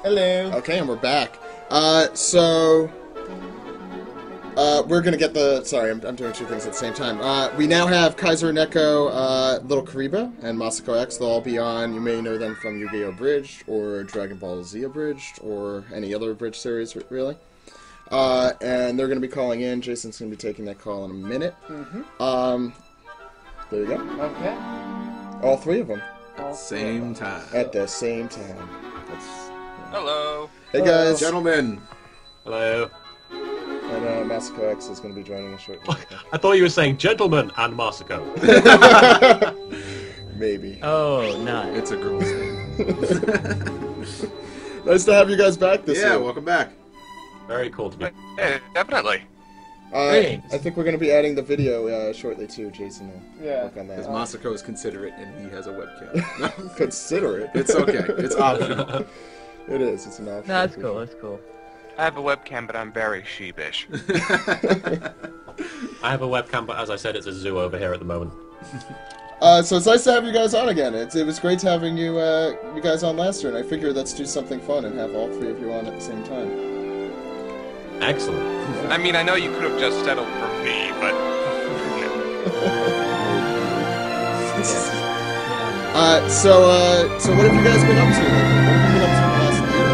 Hello. Okay, and we're back. We're gonna get the... Sorry, I'm doing two things at the same time. We now have Kaiser Neko, Little Karibo, and Masako X. They'll all be on. You may know them from Yu-Gi-Oh! Abridged, or Dragon Ball Z Abridged, or any other Abridged series, really. And they're gonna be calling in. Jason's gonna be taking that call in a minute. There you go. Okay. All three of them. Same time. At the same time. Hello. Hey guys. Gentlemen. Hello. And Masako X is going to be joining us shortly. I thought you were saying gentlemen and Masako. Maybe. Oh, no. It's a girl's name. Nice to have you guys back this Yeah, week. welcome back. Very cool to be. Yeah, definitely. I think we're going to be adding the video shortly too, Jason. Work on that. Because Masako is considerate and he has a webcam. Considerate. It's okay. It's optional. It is. It's an option. No, that's cool. That's cool. I have a webcam, but I'm very sheepish. I have a webcam, but as I said, it's a zoo over here at the moment. So it's nice to have you guys on again. It was great having you guys on last year, and I figured let's do something fun and have all three of you on at the same time. Excellent. I mean, I know you could have just settled for me, but... So what have you guys been up to? What have you been up to the last year?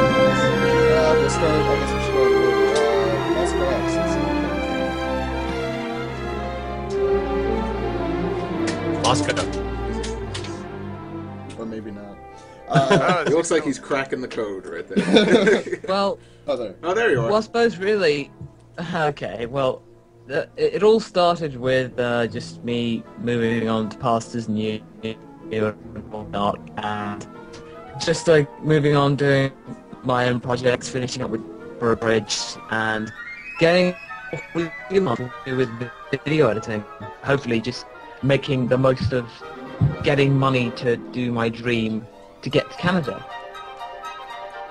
We'll start, I guess we should go with Masako X. Or maybe not. It looks like he's cracking the code right there. Well, Oh, there. Oh, there you are. well, I suppose really... Okay, well, it all started with just me moving on to Pastors New and whatnot, and just like moving on doing my own projects, finishing up for a bridge, and getting with video editing. Hopefully, just making the most of getting money to do my dream to get to Canada.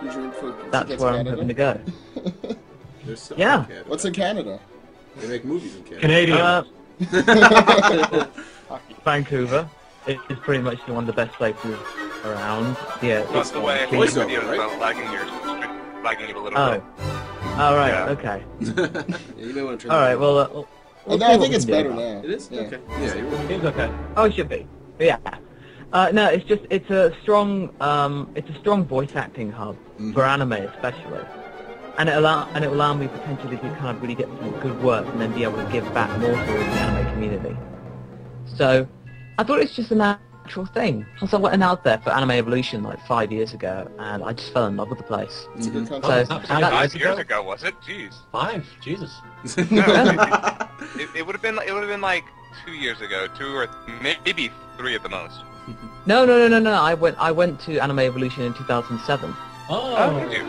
Your dream for That's to get where to I'm Canada? hoping to go. There's some Yeah. in Canada. What's in Canada? They make movies in Canada. Canadian. Vancouver is pretty much one of the best places around. Yeah. That's the way I think voiceover, videos right? about lagging it a little Oh. bit. All right. Yeah. Okay. Yeah, you may want to turn All right. that Well, Oh, we'll no, see I what think we it's can do better about it. now. on. It is? Yeah. Okay. Yeah, you're right. Seems okay. Oh, it should be. Yeah. No, it's a strong voice acting hub for anime especially, and it will allow me potentially to kind of really get some good work and then be able to give back more to the anime community. So, I thought it's just a natural thing. Plus, I went out there for Anime Evolution like 5 years ago, and I just fell in love with the place. It's a good So, concept. Oh, Five years ago, was it? Jeez. 5? Jesus. No, it would have been like 2 years ago, 2 or maybe 3 at the most. No. I went to Anime Evolution in 2007. Oh, did you?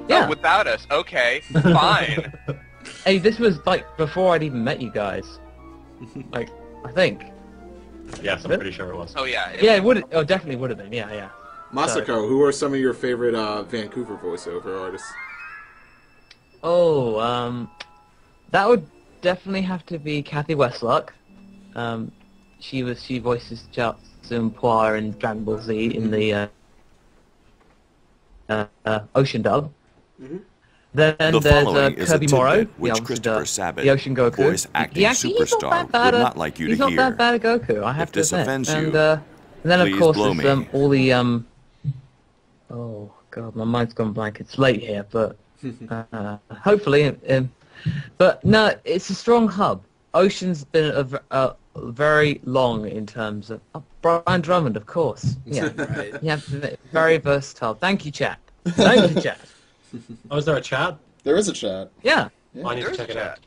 Yeah. Oh, without us. Okay, fine. Hey, this was like before I'd even met you guys. Like, I think. Yes, I'm pretty sure it was. Oh yeah. Yeah, it would. Oh, definitely would have been. Yeah. Masako, who are some of your favorite Vancouver voiceover artists? Oh, that would definitely have to be Kathy Westlock. She voices Jatsun Poir in Dragon Ball Z in the Ocean dub. Then The there's following is a Kirby Morrow, tidbit which obviously Christopher Sabat, the Ocean Goku. voice acting He's not superstar, that bad would not like you to he's not hear. that bad at Goku, I have If to this admit. offends And, you, and then of please course blow there's me. all the oh god, my mind's gone blank. It's late here, but hopefully. But no, it's a strong hub. Ocean's been a very long in terms of Brian Drummond, of course. Yeah, Right. yeah, very versatile. Thank you, chat. Thank you, chat. Oh, is there a chat? There is a chat. Yeah, I need to There's check it chat.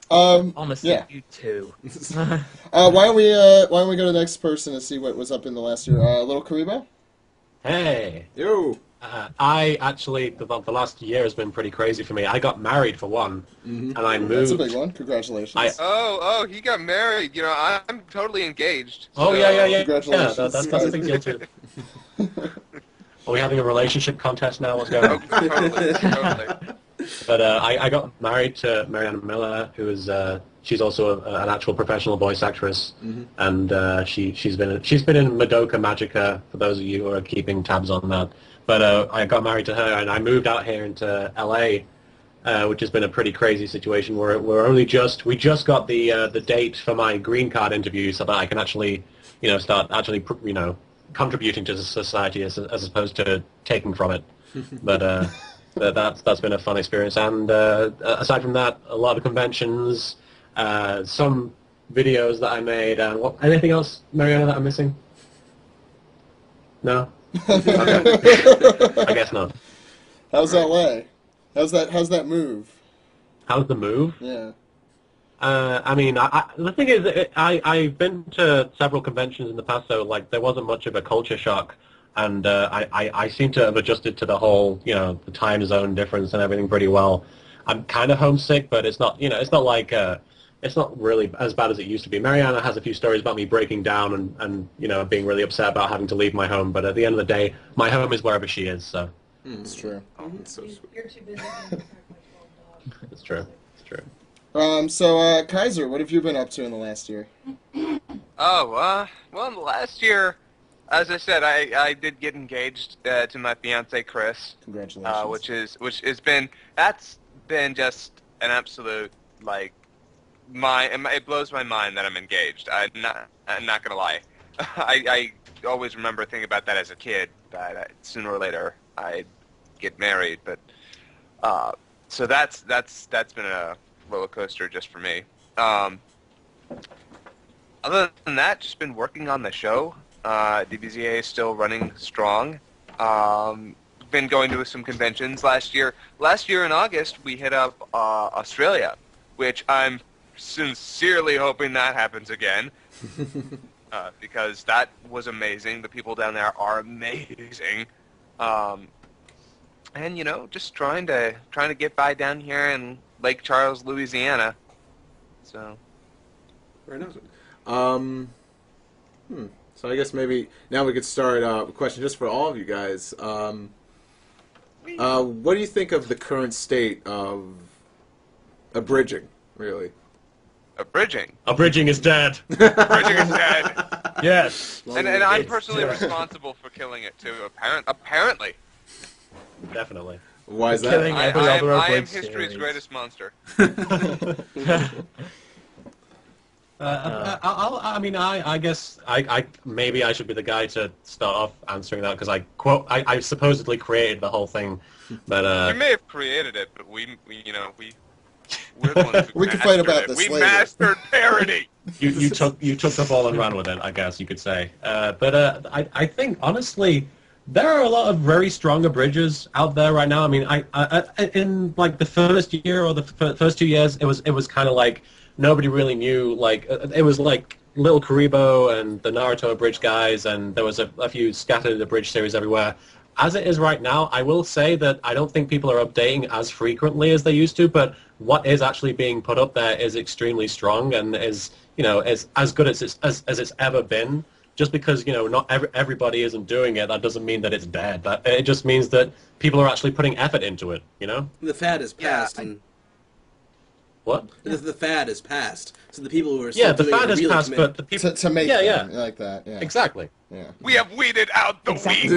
out. honestly, Yeah. you too. Why don't we go to the next person and see what was up in the last year? Little Karibo? Hey. Yo. I actually, the last year has been pretty crazy for me. I got married for one, and I moved. That's a big one. Congratulations. Oh, he got married. You know, I'm totally engaged. Oh, so- yeah. Congratulations. Yeah, that's a big deal too. Are we having a relationship contest now? What's going Oh, on? totally. But I got married to Mariana Miller, who is she's also an actual professional voice actress, and she's been in Madoka Magica, for those of you who are keeping tabs on that. But I got married to her, and I moved out here into LA, which has been a pretty crazy situation. We just got the date for my green card interview, so that I can actually start contributing to the society as opposed to taking from it. But that's been a fun experience. And aside from that, a lot of conventions, some videos that I made. Anything else, Mariana, that I'm missing? No? Okay. I guess not. How's LA? How's that move? How's the move? Yeah. I mean, the thing is, I've been to several conventions in the past, so like there wasn't much of a culture shock, and I seem to have adjusted to the whole, the time zone difference and everything pretty well. I'm kind of homesick, but it's not, it's not like, it's not really as bad as it used to be. Mariana has a few stories about me breaking down and being really upset about having to leave my home, but at the end of the day, my home is wherever she is, so. It's true. Oh, that's so sweet. You're too busy being attacked by 12 dogs. It's true. It's true. So, Kaiser, what have you been up to in the last year? Oh, well, last year, as I said, I did get engaged to my fiance Chris. Congratulations. That's been just an absolute it blows my mind that I'm engaged. I'm not gonna lie. I always remember thinking about that as a kid, that sooner or later I'd get married. But so that's been a roller coaster just for me. Other than that, just been working on the show. DBZA is still running strong. Been going to some conventions last year. Last year in August, we hit up Australia, which I'm sincerely hoping that happens again. Because that was amazing. The people down there are amazing. And just trying to get by down here in Lake Charles, Louisiana. So Very nice. So I guess maybe now we could start a question just for all of you guys. What do you think of the current state of abridging, really? Abridging. Abridging is dead. Abridging is dead. Yes. And I'm personally responsible for killing it too. Apparently. Definitely. Why is that? Killing I every other am Abridged history's series. greatest monster. I guess maybe I should be the guy to start off answering that because I supposedly created the whole thing, but We may have created it, but we're the ones who We can fight about mastered it. this We later. mastered parody. you took the ball and ran with it, I guess you could say. But I think honestly, there are a lot of very strong abridgers out there right now. I mean, I in like the first year or the first 2 years, it was kind of like nobody really knew. Like it was like Little Karibo and the Naruto abridged guys, and there was a few scattered abridged series everywhere. As it is right now, I will say that I don't think people are updating as frequently as they used to, but what is actually being put up there is extremely strong and is as good as it's ever been. Just because not everybody isn't doing it, that doesn't mean that it's dead. It just means that people are actually putting effort into it. The fad is past, and what? the fad is past. So the people who are Yeah, still the doing fad it is really past, commit. but the people To make yeah. them like that, yeah. Exactly. Yeah. We have weeded out the weed.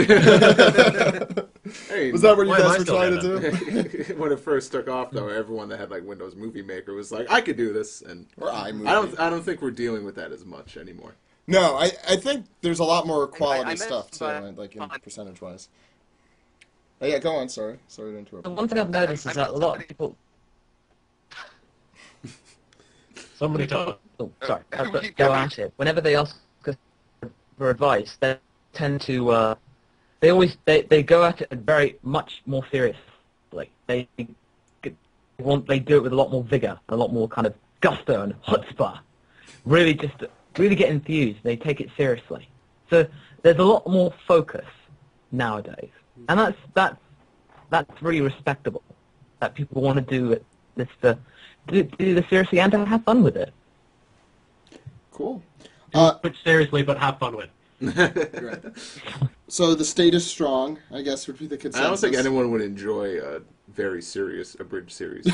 Hey, Was that what you Why am I guys were still trying to here do? when it first took off, though, everyone that had like Windows Movie Maker was like, "I could do this," and Or iMovie. I don't think we're dealing with that as much anymore. No, I think there's a lot more quality meant stuff too, by- like in percentage-wise. Oh, yeah, go on. Sorry to interrupt. The one thing I've noticed is that a lot of people. Somebody talk. Oh, sorry. Go at it. Whenever they ask us for advice, they tend to. They go at it very much more seriously. They do it with a lot more vigor, a lot more kind of gusto and chutzpah. Really get enthused. They take it seriously. So there's a lot more focus nowadays, and that's really respectable. That people want to do this seriously and to have fun with it. Cool. Which seriously, but have fun with. So the state is strong, I guess, would be the consensus. I don't think anyone would enjoy very serious abridged series.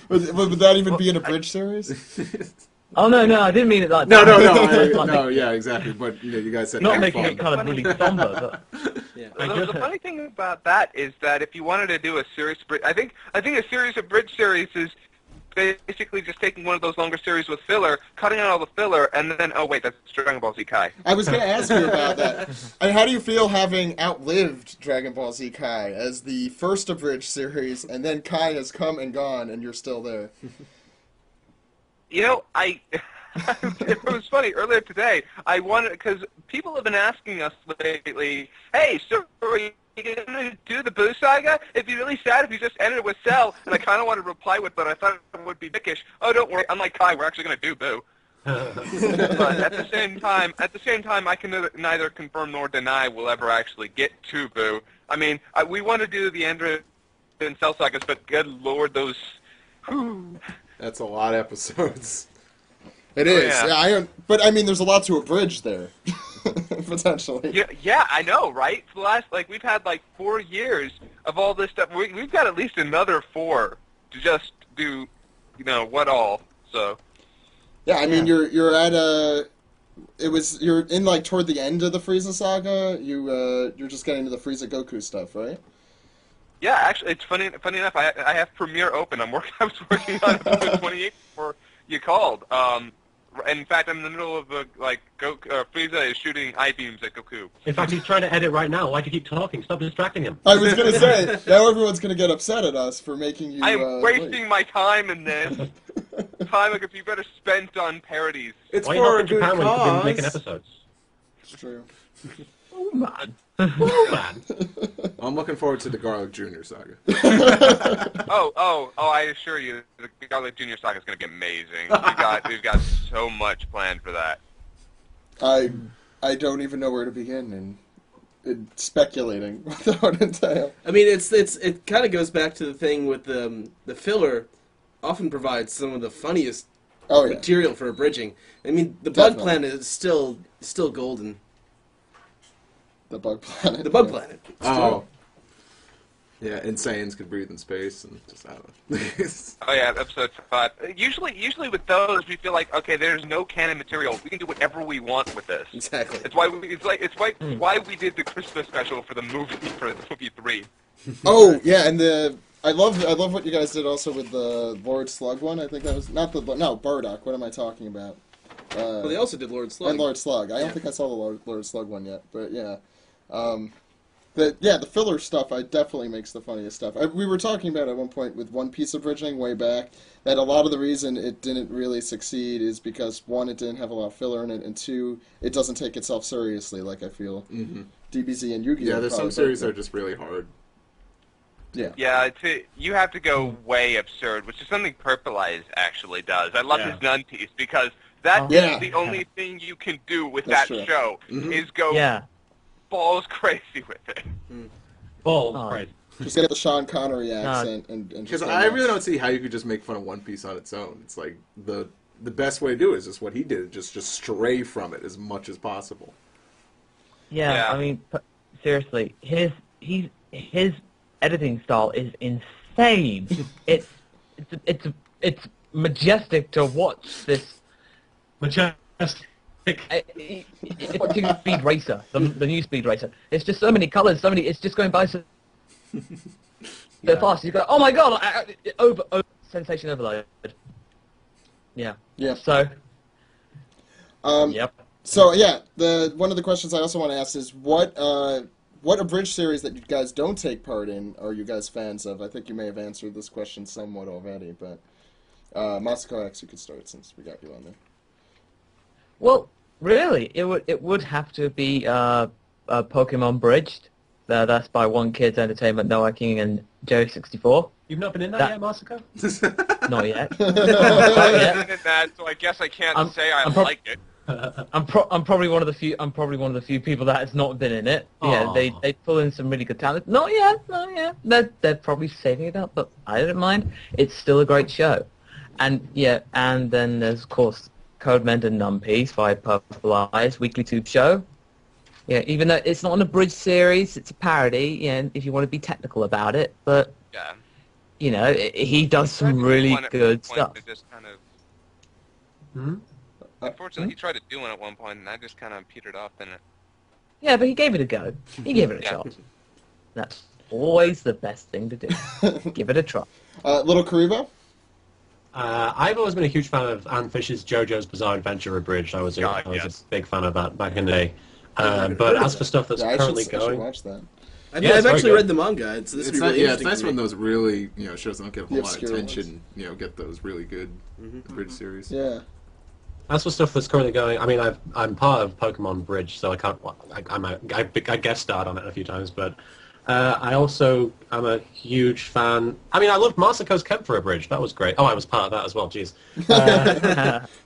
Would that even be in a bridge series? Oh no, I didn't mean it like No, that. no, yeah, exactly. But you guys said Not have making fun. it kind of really somber, but Yeah. The funny thing about that is that if you wanted to do a series, I think a series of bridge series is basically just taking one of those longer series with filler, cutting out all the filler, and then oh wait, that's Dragon Ball Z Kai. I was going to ask you about that. And how do you feel having outlived Dragon Ball Z Kai as the first abridged series, and then Kai has come and gone, and you're still there? You know, it was funny earlier today. I wanted because people have been asking us lately, hey, so are you going to do the Boo Saga? It'd be really sad if you just ended it with Cell. And I kind of wanted to reply with, but I thought it would be dickish. Oh, don't worry. Unlike Kai, we're actually going to do Boo. But at the same time, I can neither confirm nor deny we'll ever actually get to Boo. I mean, we want to do the Android and Cell sagas, but good lord, those. Whew. That's a lot of episodes. It is. yeah. Yeah, but I mean, there's a lot to abridge there, potentially. Yeah, I know, right? For the last, we've had 4 years of all this stuff. We've got at least another 4 to just do, what all. So. Yeah, I mean, you're at you're in toward the end of the Frieza saga. You're just getting to the Frieza Goku stuff, right? Yeah, actually, it's funny enough. I have Premiere open. I was working on episode 28 before you called. In fact, I'm in the middle of Frieza is shooting I-beams at Goku. In fact, he's trying to edit right now. Why do you keep talking? Stop distracting him. I was gonna say now everyone's gonna get upset at us for making you. I am wasting my time in this. Time that could be better spent on parodies. It's Why are you for not a in good Japan when you've been making cause. episodes? It's true. oh man. Oh, man. I'm looking forward to the Garlic Jr. saga. Oh! I assure you, the Garlic Jr. saga is going to be amazing. We've got so much planned for that. I don't even know where to begin in speculating what that would entail. I mean, it kind of goes back to the thing with the filler. Often provides some of the funniest material for abridging. I mean, the Bug Planet is still golden. The Bug Planet. The Bug Planet. Oh. Yeah, Insanians could breathe in space and just, I don't know. Oh yeah, episode 5. Usually with those, we feel like, okay, there's no canon material. We can do whatever we want with this. Exactly. It's why why we did the Christmas special for the movie 3. Oh yeah, and I love what you guys did also with the Lord Slug one. I think that was Bardock. What am I talking about? Well, they also did Lord Slug. And Lord Slug. I don't think I saw the Lord Slug one yet, but yeah. The filler stuff definitely makes the funniest stuff. We were talking about at one point with One Piece abridging way back that a lot of the reason it didn't really succeed is because 1, it didn't have a lot of filler in it, and 2, it doesn't take itself seriously like I feel DBZ and Yu-Gi-Oh! Yeah, there's some series that are just really hard. Yeah. Yeah, you have to go way absurd, which is something Purple Eyes actually does. I love his Nun piece because that is the only thing you can do with That's that true. show is go balls crazy with it. Balls crazy. Just get the Sean Connery accent and Because just I really don't see how you could just make fun of One Piece on its own. It's like the best way to do it is just what he did, just stray from it as much as possible. Yeah. I mean, seriously, his editing style is insane. it's majestic to watch this. Majestic. Speed Racer, the new Speed Racer. It's just so many colors, it's just going by so fast. You go, oh my god, over sensation overload. Yeah. So. Yep. So yeah, one of the questions I also want to ask is what abridged series that you guys don't take part in are you guys fans of? I think you may have answered this question somewhat already, but Masako X, you could start since we got you on there. Well, really, it would have to be Pokemon Bridged. That's by One Kids Entertainment, Noah King, and Joe64. You've not been in that yet, Masako? Not yet. I'm not in that, so I guess I can't say I like it. I'm probably one of the few. I'm probably one of the few people that has not been in it. Yeah, they pull in some really good talent. Not yet. They're probably saving it up, but I don't mind. It's still a great show, and then there's of course Codemend and Numpiece by Purple Eyes, weekly tube show. Yeah, even though it's not an abridged series, it's a parody. Yeah, if you want to be technical about it, but you know, he does some really good stuff. Just kind of, Hmm? unfortunately, he tried to do one at one point, and I just kind of petered off in it. Yeah, but he gave it a go. He gave it a Yeah. shot. That's always the best thing to do. Give it a try. Little Karibo? I've always been a huge fan of Anne Fisher's JoJo's Bizarre Adventure Abridged. I was God, a yes. big fan of that back in the day. But as for stuff that's Yeah, currently I should going, watch that. I've, Yeah, it's I've very actually good. read the manga. This It's would be not, really yeah, it's interesting nice to when read. those really, shows don't get a whole The lot of obscure attention, get those really good bridge series. Yeah. as for stuff that's currently going, I mean, I'm part of Pokemon Bridge, so I can't. I guest starred on it a few times, but I also am a huge fan. I mean, I loved Masako's Kemper Bridge. That was great. Oh, I was part of that as well. Jeez.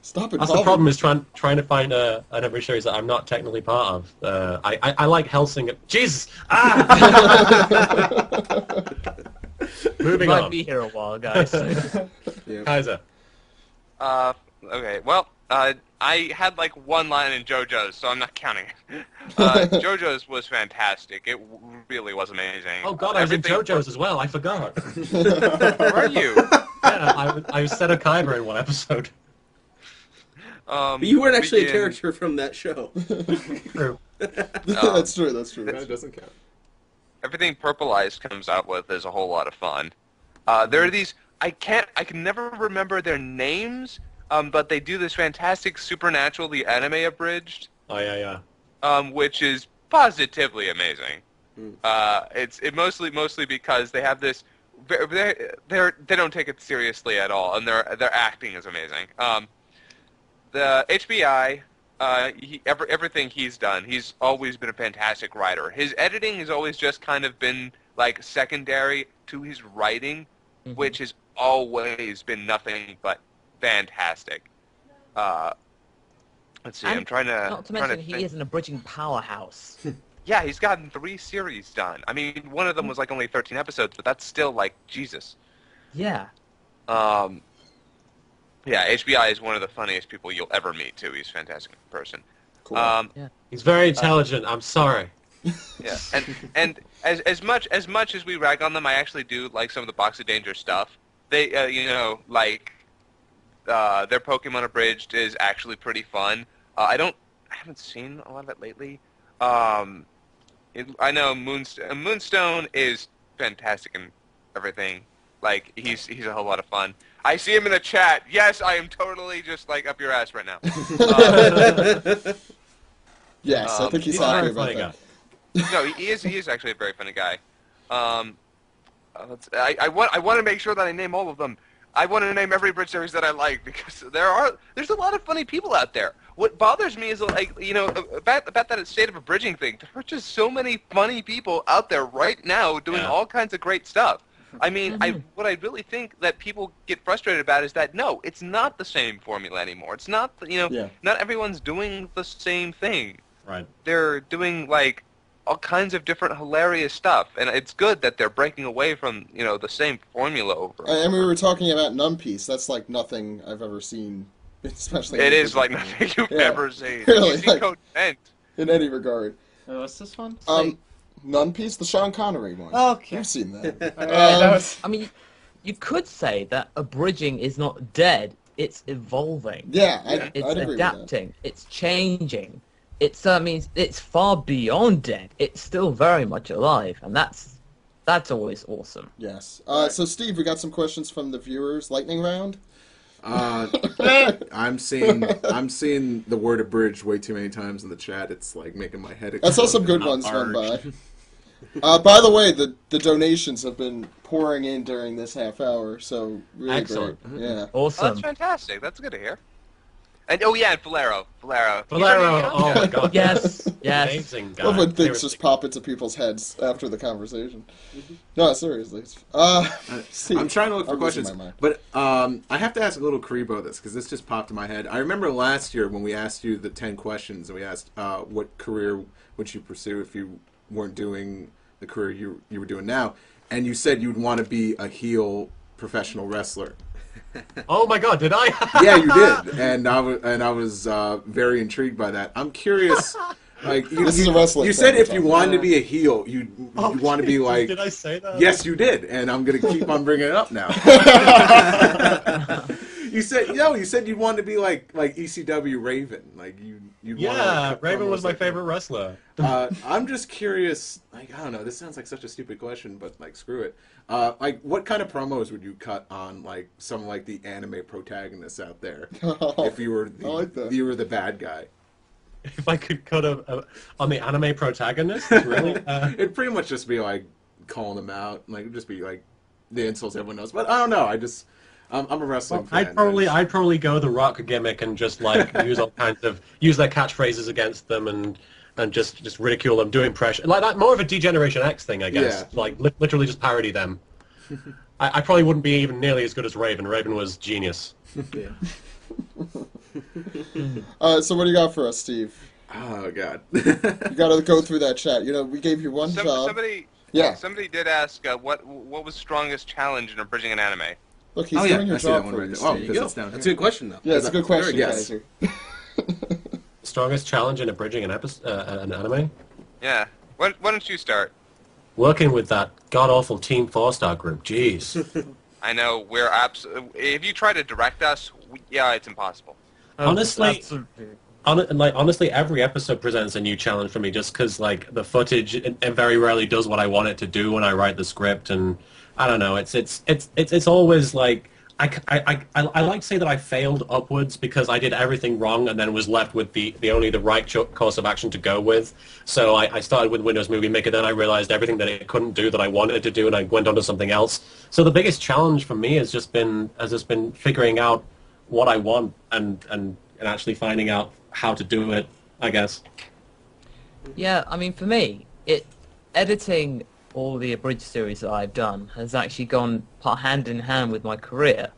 Stop it. That's the problem, is trying to find an every series that I'm not technically part of. I like Hellsing. Jesus! Moving Might on. be here a while, guys. Kaiser. Okay, well, I had like one line in JoJo's, so I'm not counting it. JoJo's was fantastic. It really was amazing. Oh God, I was in Everything- JoJo's as well. I forgot. Where are you? Yeah, I was Seto Kaiba in one episode. But you weren't actually a begin- character from that show. True. That's true. That's true. That doesn't count. Everything Purple Eyes comes out with is a whole lot of fun. There are these. I can never remember their names, but they do this fantastic Supernatural the anime abridged, Oh yeah. which is positively amazing. It's mostly because they have this. They don't take it seriously at all, and their acting is amazing. The HBI. Everything he's done, he's always been a fantastic writer. His editing has always just kind of been like secondary to his writing, which has always been nothing but fantastic. Let's see, I'm trying to... Not to trying mention, to he think. is an abridging powerhouse. Yeah, he's gotten 3 series done. I mean, one of them was like only 13 episodes, but that's still like, Jesus. Yeah. Yeah, HBI is one of the funniest people you'll ever meet, too. He's a fantastic person. Cool. He's very intelligent. I'm sorry. Yeah, and as much as we rag on them, I actually do like some of the Box of Danger stuff. They, like their Pokemon Abridged is actually pretty fun. I haven't seen a lot of it lately. I know Moonstone is fantastic and everything. Like he's a whole lot of fun. I see him in the chat. Yes, I am totally just like up your ass right now. Yes, I think he's He's a happy very about funny that. guy. No, he is actually a very funny guy. I want to make sure that I name all of them. I want to name every Bridge series that I like because there's a lot of funny people out there. What bothers me is like about that state of abridging thing. There are just so many funny people out there right now doing all kinds of great stuff. I mean, what I really think that people get frustrated about is that no, it's not the same formula anymore. It's not not everyone's doing the same thing. Right. They're doing like all kinds of different hilarious stuff, and it's good that they're breaking away from the same formula over. And we were talking about Numpiece. That's like nothing I've ever seen, especially. It is like nothing you've Yeah. ever seen. Really, You see like- Code Vent. in any regard. What's this one? Numpiece, the Sean Connery one. Okay. You've seen that. That was... I mean, you could say that abridging is not dead, it's evolving. Yeah, It's I'd agree adapting, it's changing. It's it's far beyond dead. It's still very much alive, and that's always awesome. with that. Yes. So, Steve, we got some questions from the viewers. Lightning round? I'm seeing the word abridged way too many times in the chat. It's like making my head explode. I saw some good ones run by. By the way, the donations have been pouring in during this half hour, so really Excellent. great. Yeah. Oh, Awesome. that's fantastic. That's good to hear. And and Valero. Valero, He's oh my God. Yes, yes. Amazing guy. Love when things Seriously. just pop into people's heads after the conversation. No, seriously. Steve, I'm trying to look for I'm losing questions, my mind. but I have to ask a little Karibo this because this just popped in my head. I remember last year when we asked you the 10 questions and we asked what career would you pursue if you weren't doing the career you were doing now, and you said you'd want to be a heel professional wrestler. Oh my God, did I? Yeah, you did, and I was very intrigued by that. I'm curious. Like This is a wrestling You said thing, if you so- wanted to be a heel, you want to be like. Did I say that? Yes, you did, and I'm gonna keep on bringing it up now. You said You said you wanted to be like ECW Raven, like you. Yeah, Raven was my favorite wrestler. I'm just curious. Like, I don't know. This sounds like such a stupid question, but like, screw it. Like, what kind of promos would you cut on like some like the anime protagonists out there if you were you were the bad guy? If I could cut on the anime protagonist, really? It'd pretty much just be like calling them out, like it'd just be like the insults everyone knows. But I don't know. I'm a wrestling fan. I'd probably go the Rock gimmick and just like use their catchphrases against them and just ridicule them, do impression like that. More of a Degeneration X thing, I guess. Yeah. Like literally just parody them. I probably wouldn't be even nearly as good as Raven. Raven was genius. Yeah. So what do you got for us, Steve? Oh God. You got to go through that chat. You know, we gave you one job. Somebody did ask what was the strongest challenge in bridging an anime. Look, he's doing your I see that job one for right you, there. Oh, Steve. because it's down That's here. a good question, though. Yeah, it's a good question, Yes. Kaiser. Strongest challenge in abridging an anime? Yeah. Why don't you start? Working with that god-awful Team 4-star group. Jeez. I know we're if you try to direct us, it's impossible. Honestly, honestly, every episode presents a new challenge for me just because, like, the footage it very rarely does what I want it to do when I write the script, and I don't know. It's always like I like to say that I failed upwards because I did everything wrong and then was left with the right course of action to go with. So I started with Windows Movie Maker, then I realized everything that it couldn't do that I wanted to do, and I went on to something else. So the biggest challenge for me has just been figuring out what I want and actually finding out how to do it, I guess. Yeah, I mean, for me, editing all the abridged series that I've done has actually gone hand in hand with my career.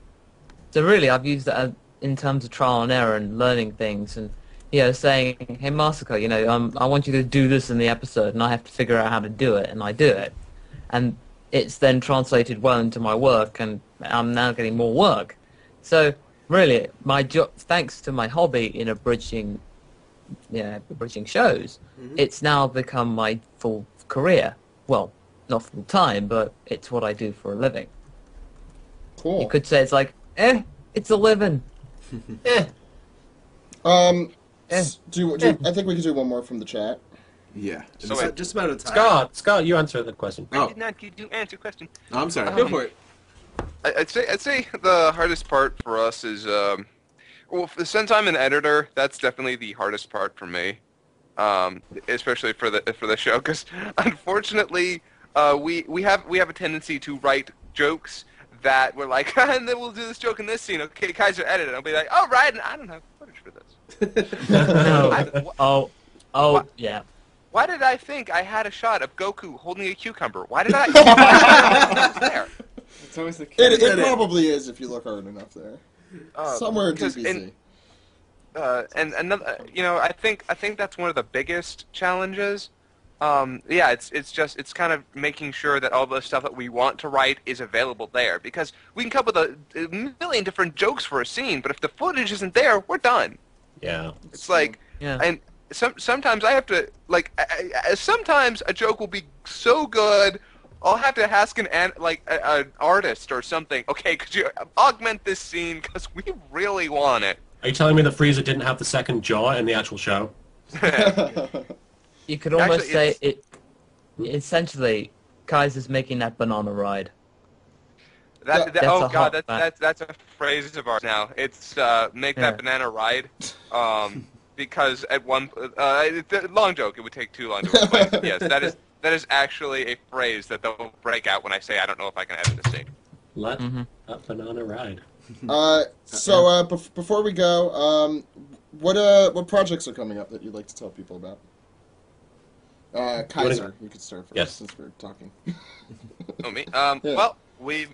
So really, I've used that in terms of trial and error and learning things, and saying, "Hey, Masako, I want you to do this in the episode, and I have to figure out how to do it," and I do it, and it's then translated well into my work, and I'm now getting more work. So really, my job, thanks to my hobby in abridging shows, it's now become my full career. Well, not full time, but it's what I do for a living. Cool. You could say it's like, it's a living. I think we could do one more from the chat. Yeah. So wait, Just about a time. Scott, you answer the question. I did not get you answer question. I'm sorry. Go for it. I'd say the hardest part for us is since I'm an editor, that's definitely the hardest part for me, especially for the show, because unfortunately we have a tendency to write jokes that we're like, and then we'll do this joke in this scene. Okay, Kaiser, edit it. I'll be like, all right, and I don't have footage for this. Yeah. Why did I think I had a shot of Goku holding a cucumber? Why did I? there. It's always the It probably is if you look hard enough there. Somewhere in because DBZ. And another, I think that's one of the biggest challenges. It's kind of making sure that all the stuff that we want to write is available there, because we can come up with a million different jokes for a scene, but if the footage isn't there, we're done. Yeah. It's like, and sometimes I have to, like, sometimes a joke will be so good, I'll have to ask an artist or something, okay, could you augment this scene, because we really want it. Are you telling me that Frieza didn't have the second jaw in the actual show? You could almost Actually, say essentially, Kaiser's making that banana ride. That's a phrase of ours now. It's make Yeah. that banana ride, because at one it's a long joke. It would take too long to explain. Yes, that is actually a phrase that they'll break out when I say I don't know if I can edit this scene. Let that banana ride. Before we go, what projects are coming up that you'd like to tell people about? Kaiser, you could start first, Yes. since we're talking. Oh, me? Yeah. Well, we.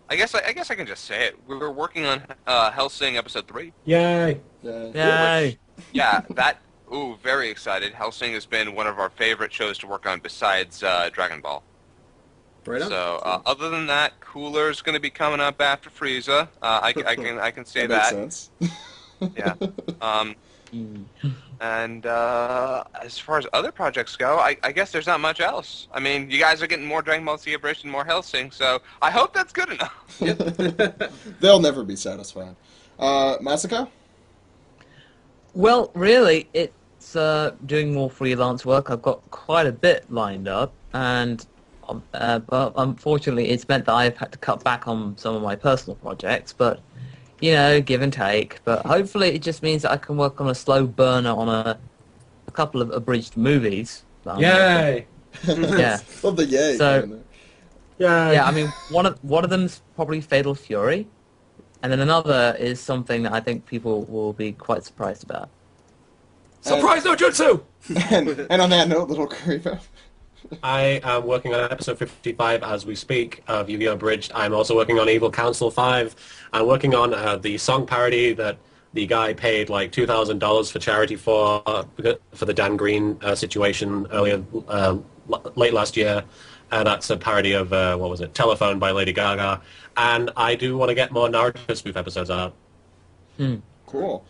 I guess I can just say it. We were working on Hellsing episode 3. Yay! Yay! Yeah, very excited. Hellsing has been one of our favorite shows to work on besides Dragon Ball. Right on. So other than that, Cooler's going to be coming up after Frieza. I can say That that. makes sense. Yeah. And as far as other projects go, I guess there's not much else. I mean, you guys are getting more Dragon Ball Z Abridged and more Hellsing, so I hope that's good enough. They'll never be satisfied. Masako? Well, really, it's doing more freelance work. I've got quite a bit lined up, and but unfortunately, it's meant that I've had to cut back on some of my personal projects. But you know, give and take. But hopefully, it just means that I can work on a slow burner on a couple of abridged movies. Yay! Yeah. Love the yay. So, Yay! yeah, I mean, one of them's probably Fatal Fury, and then another is something that I think people will be quite surprised about. Surprise no jutsu! And on that note, little Karibo. I am working on episode 55 as we speak of Yu-Gi-Oh! Abridged. I'm also working on Evil Council 5. I'm working on the song parody that the guy paid like $2,000 for charity for the Dan Green situation earlier, late last year. That's a parody of, what was it, Telephone by Lady Gaga. And I do want to get more Naruto spoof episodes out. Cool.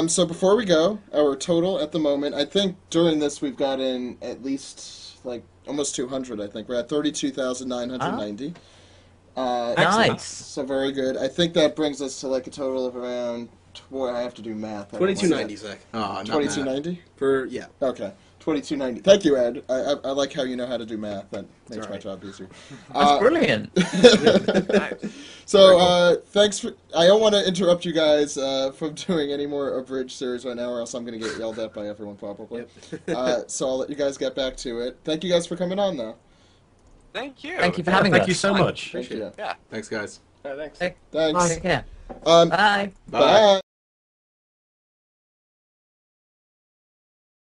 So before we go, our total at the moment, I think during this we've gotten at least like almost 200, I think. We're at 32,990. Nice. So very good. I think that brings us to like a total of around, I have to do math. 2290, Zach. Oh, not 2290? For, yeah. Okay. 2290. Thank you, Ed. I like how you know how to do math. That makes my job easier. That's brilliant. So, thanks for... I don't want to interrupt you guys from doing any more Abridged series right now, or else I'm going to get yelled at by everyone, probably. So I'll let you guys get back to it. Thank you guys for coming on, though. Thank you. Thank you for having us. Thank you so much. Thank you. Yeah. Thanks, guys. Thanks. Take care. Bye. Bye. Bye.